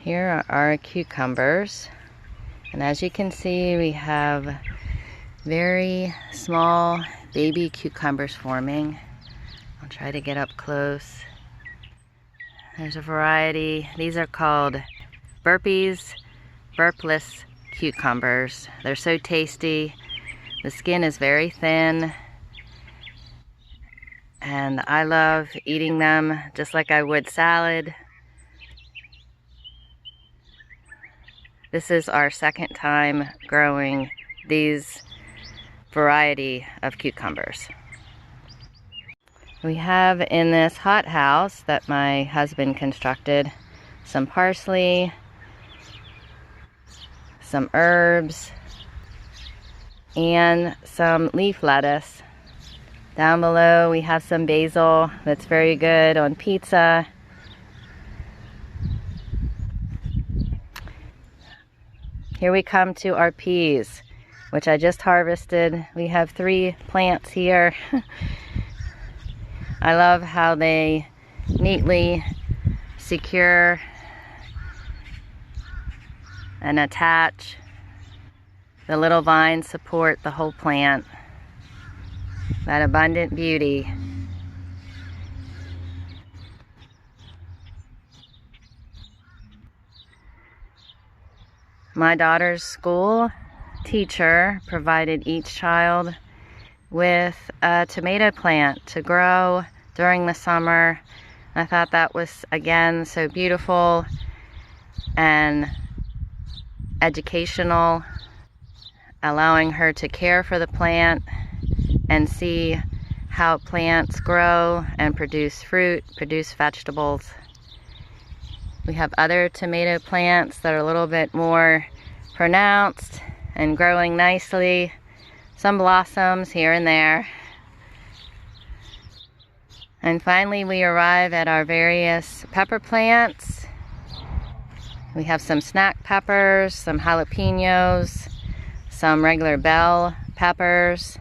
Here are our cucumbers, and as you can see, we have very small baby cucumbers forming. I'll try to get up close. There's a variety. These are called Burpee's burpless cucumbers. They're so tasty. The skin is very thin, and I love eating them just like I would salad. This is our second time growing these variety of cucumbers. We have in this hothouse that my husband constructed some parsley, some herbs, and some leaf lettuce. Down below we have some basil that's very good on pizza. Here we come to our peas, which I just harvested. We have 3 plants here. I love how they neatly secure and attach. The little vines support the whole plant. That abundant beauty. My daughter's school teacher provided each child with a tomato plant to grow during the summer. I thought that was, again, so beautiful and educational, allowing her to care for the plant and see how plants grow and produce fruit, produce vegetables. We have other tomato plants that are a little bit more pronounced and growing nicely. Some blossoms here and there. And finally we arrive at our various pepper plants. We have some snack peppers, some jalapenos, some regular bell peppers.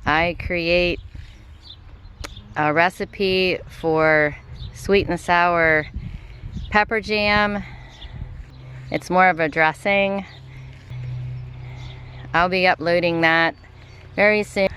I create a recipe for sweet and sour pepper jam. It's more of a dressing. I'll be uploading that very soon.